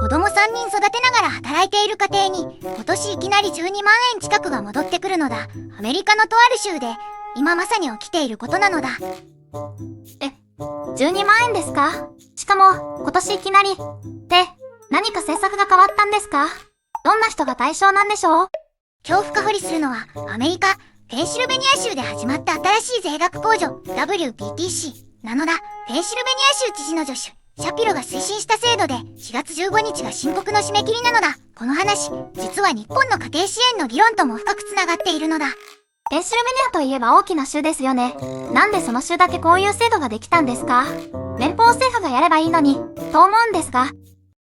子供3人育てながら働いている家庭に今年いきなり12万円近くが戻ってくるのだ。アメリカのとある州で今まさに起きていることなのだ。12万円ですか？しかも今年いきなり。で、何か政策が変わったんですか？どんな人が対象なんでしょう？恐怖か掘りするのはアメリカペンシルベニア州で始まった新しい税額控除 WPTC なのだ。ペンシルベニア州知事の助手シャピロが推進した制度で4月15日が申告の締め切りなのだ。この話、実は日本の家庭支援の議論とも深くつながっているのだ。ペンシルベニアといえば大きな州ですよね。なんでその州だけこういう制度ができたんですか？連邦政府がやればいいのに、と思うんですが。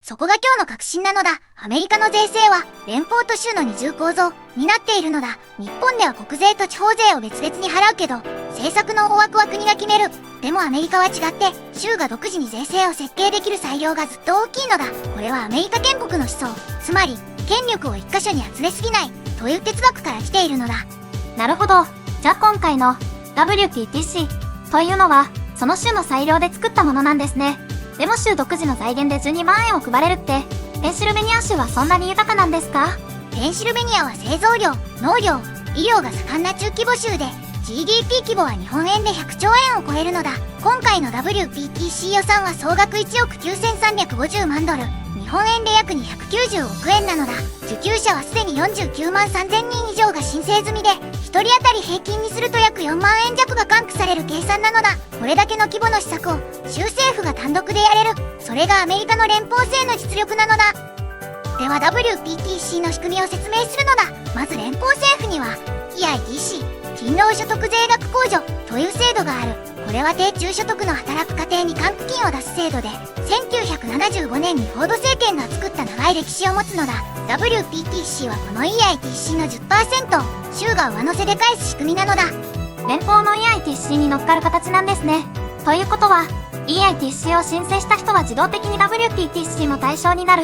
そこが今日の核心なのだ。アメリカの税制は連邦と州の二重構造になっているのだ。日本では国税と地方税を別々に払うけど、政策の大枠は国が決める。でもアメリカは違って、州が独自に税制を設計できる裁量がずっと大きいのだ。これはアメリカ建国の思想、つまり権力を一箇所に集めすぎないという哲学から来ているのだ。なるほど。じゃあ今回の WPTC というのはその州の裁量で作ったものなんですね。でも州独自の財源で12万円を配れるって、ペンシルベニア州はそんなに豊かなんですか？ペンシルベニアは製造業、農業、医療が盛んな中規模州で GDP 規模は日本円で100兆円を超えるのだ。今回の WPTC 予算は総額1億9350万ドル、日本円で約290億円なのだ。受給者はすでに49万3000人以上が申請済みで、1人当たり平均にすると約4万円弱が還付される計算なのだ。これだけの規模の施策を州政府が単独でやれる、それがアメリカの連邦制の実力なのだ。では WPTC の仕組みを説明するのだ。まず連邦政府には EITC 勤労所得税額控除という制度がある。これは低中所得の働く家庭に還付金を出す制度で、1975年にフォード政権が作った長い歴史を持つのだ。 WPTC はこの EITC の 10% 州が上乗せで返す仕組みなのだ。連邦の EITC に乗っかる形なんですね。ということは EITC を申請した人は自動的に WPTC も対象になる？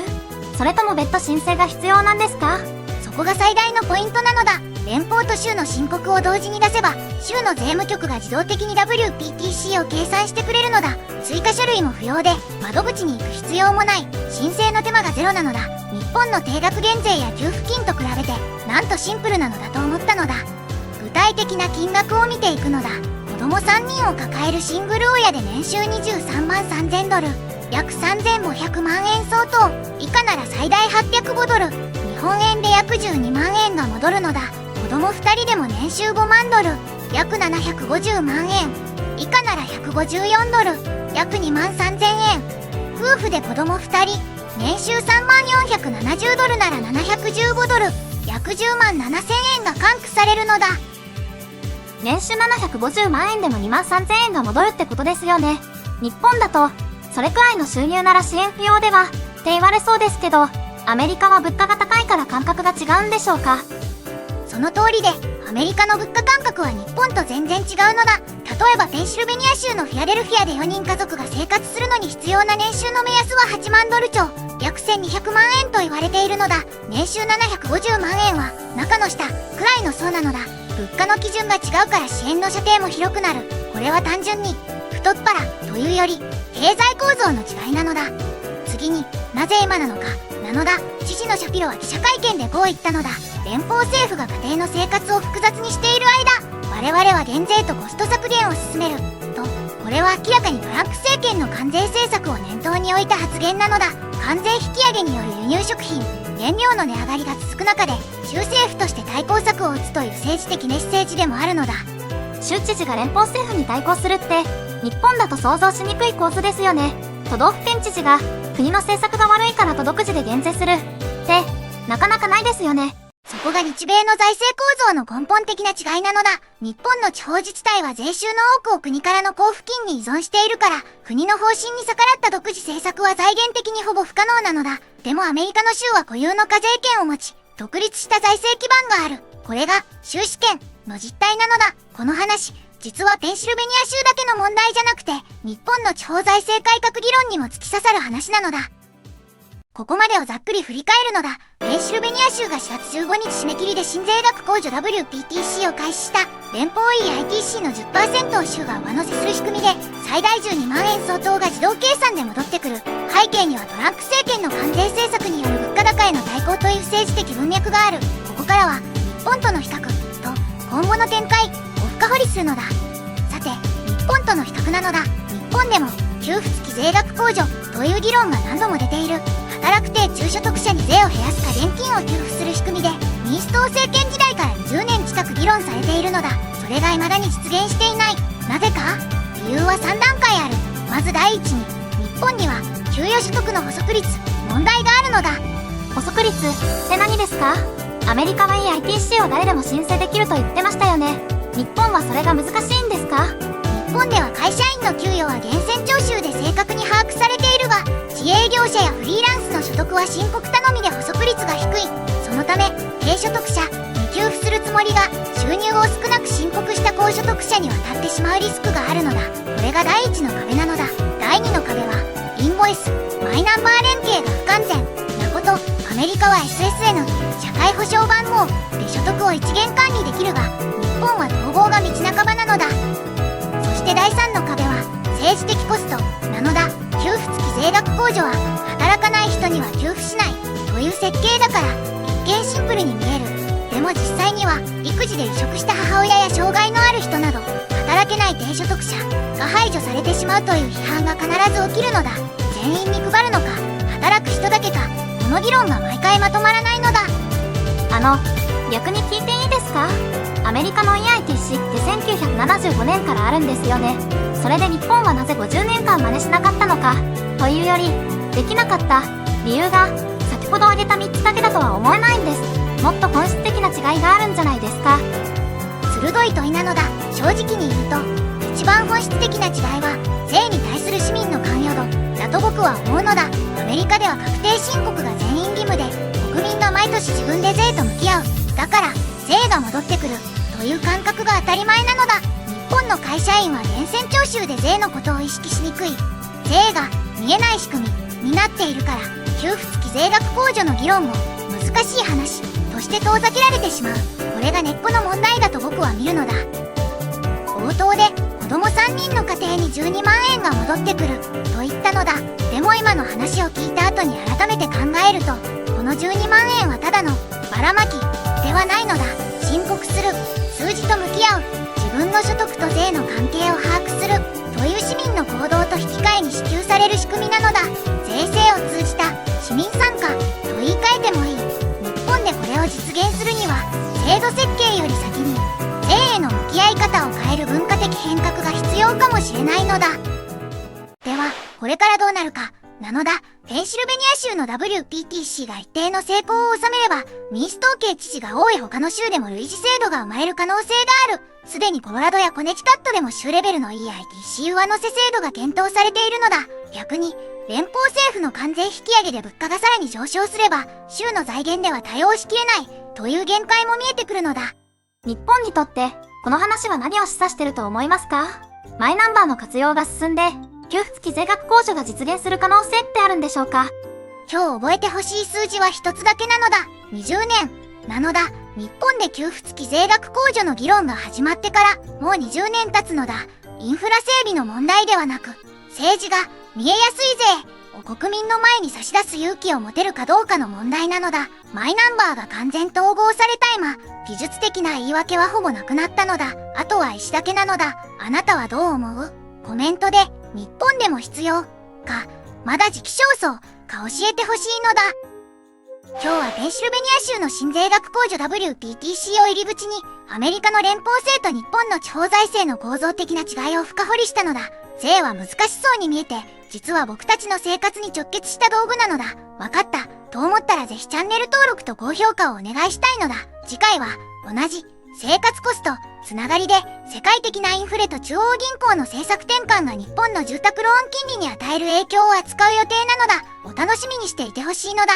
それとも別途申請が必要なんですか？そこが最大のポイントなのだ。連邦と州の申告を同時に出せば、州の税務局が自動的に WPTC を計算してくれるのだ。追加書類も不要で、窓口に行く必要もない。申請の手間がゼロなのだ。日本の定額減税や給付金と比べて、なんとシンプルなのだと思ったのだ。具体的な金額を見ていくのだ。子供3人を抱えるシングル親で年収23万3000ドル、約3500万円相当、以下なら最大805ドル、日本円で約12万円が戻るのだ。子供2人でも年収5万ドル、約750万円、以下なら154ドル、約2万3000円。夫婦で子供2人、年収3万470ドルなら715ドル、約10万7000円が還付されるのだ。年収750万円でも2万3000円が戻るってことですよね。日本だとそれくらいの収入なら支援不要ではって言われそうですけど、アメリカは物価が高いから感覚が違うんでしょうか？その通りで、アメリカの物価感覚は日本と全然違うのだ。例えばペンシルベニア州のフィラデルフィアで4人家族が生活するのに必要な年収の目安は8万ドル超、約1200万円と言われているのだ。年収750万円は中の下くらいの層なのだ。物価の基準が違うから支援の射程も広くなる。これは単純に太っ腹というより経済構造の違いなのだ。次になぜ今なのかなのだ。知事のシャピロは記者会見でこう言ったのだ。連邦政府が家庭の生活を複雑にしている間、我々は減税とコスト削減を進めると。これは明らかにトランプ政権の関税政策を念頭に置いた発言なのだ。関税引き上げによる輸入食品、燃料の値上がりが続く中で、州政府として対抗策を打つという政治的メッセージでもあるのだ。州知事が連邦政府に対抗するって、日本だと想像しにくい構図ですよね。都道府県知事が国の政策が悪いからと独自で減税するってなかなかないですよね。そこが日米の財政構造の根本的な違いなのだ。日本の地方自治体は税収の多くを国からの交付金に依存しているから、国の方針に逆らった独自政策は財源的にほぼ不可能なのだ。でもアメリカの州は固有の課税権を持ち、独立した財政基盤がある。これが州主権の実態なのだ。この話、実はペンシルベニア州だけの問題じゃなくて、日本の地方財政改革議論にも突き刺さる話なのだ。ここまでをざっくり振り返るのだ。ペンシルベニア州が4月15日締め切りで新税額控除 WPTC を開始した。連邦 EITC の 10% を州が上乗せする仕組みで、最大12万円相当が自動計算で戻ってくる。背景にはトランプ政権の関税政策による物価高への対抗という政治的文脈がある。ここからは日本との比較と今後の展開を深掘りするのだ。さて、日本との比較なのだ。日本でも給付付き税額控除という議論が何度も出ている。働く低中所得者に税を減らすか現金を給付する仕組みで、民主党政権時代から20年近く議論されているのだ。それが未だに実現していない。なぜか？理由は3段階ある。まず第一に、日本には給与所得の補足率問題があるのだ。補足率って何ですか？アメリカは EITC を誰でも申請できると言ってましたよね。日本はそれが難しいんですか？日本では会社員の給与は源泉徴収で正確に把握されているが、自営業者やフリーランスの所得は申告頼みで補足率が低い。そのため低所得者に給付するつもりが収入を少なく申告した高所得者に渡ってしまうリスクがあるのだ。これが第一の壁なのだ。第二の壁はインボイスマイナンバー連携が不完全なこと。アメリカは SSN 社会保障番号で所得を一元管理できるが、日本は統合が道半ばなのだ。そして第3の壁は政治的コストなのだ。給付付き税額控除は働かない人には給付しないという設計だから一見シンプルに見える。でも実際には育児で離職した母親や障害のある人など働けない低所得者が排除されてしまうという批判が必ず起きるのだ。全員に配るのか働く人だけか、この議論が毎回まとまらないのだ。逆に聞いていいですか？アメリカの EITC って1975年からあるんですよね。それで日本はなぜ50年間真似しなかったのかというより、できなかった理由が先ほど挙げた3つだけだとは思えないんです。もっと本質的な違いがあるんじゃないですか？鋭い問いなのだ。正直に言うと、一番本質的な違いは税に対する市民の関与度だと僕は思うのだ。アメリカでは確定申告が全員義務で、国民が毎年自分で税と向き合う。だから税が戻ってくるという感覚が当たり前なのだ。日本の会社員は源泉徴収で税のことを意識しにくい。税が見えない仕組みになっているから、給付付き税額控除の議論も難しい話として遠ざけられてしまう。これが根っこの問題だと僕は見るのだ。冒頭で子供3人の家庭に12万円が戻ってくると言ったのだ。でも今の話を聞いた後に改めて考えると、この12万円はただのばらまきではないのだ。申告する、数字と向き合う、自分の所得と税の関係を把握するという市民の行動と引き換えに支給される仕組みなのだ。税制を通じた市民参加と言い換えてもいい。日本でこれを実現するには、制度設計より先に税への向き合い方を変える文化的変革が必要かもしれないのだ。ではこれからどうなるかなのだ。ペンシルベニア州の WPTC が一定の成功を収めれば、民主党系知事が多い他の州でも類似制度が生まれる可能性がある。すでにコロラドやコネチカットでも州レベルの EITC 上乗せ制度が検討されているのだ。逆に連邦政府の関税引き上げで物価がさらに上昇すれば、州の財源では対応しきれないという限界も見えてくるのだ。日本にとってこの話は何を示唆してると思いますか？マイナンバーの活用が進んで給付付き税額控除が実現する可能性ってあるんでしょうか？今日覚えてほしい数字は一つだけなのだ。20年なのだ。日本で給付付き税額控除の議論が始まってからもう20年経つのだ。インフラ整備の問題ではなく、政治が見えやすい税を国民の前に差し出す勇気を持てるかどうかの問題なのだ。マイナンバーが完全統合された今、技術的な言い訳はほぼなくなったのだ。あとは石だけなのだ。あなたはどう思う？コメントで日本でも必要か、まだ時期尚早か教えてほしいのだ。今日はペンシルベニア州の新税額控除 WPTC を入り口に、アメリカの連邦制と日本の地方財政の構造的な違いを深掘りしたのだ。税は難しそうに見えて、実は僕たちの生活に直結した道具なのだ。わかったと思ったらぜひチャンネル登録と高評価をお願いしたいのだ。次回は同じ生活コストつながりで世界的なインフレと中央銀行の政策転換が日本の住宅ローン金利に与える影響を扱う予定なのだ。お楽しみにしていてほしいのだ。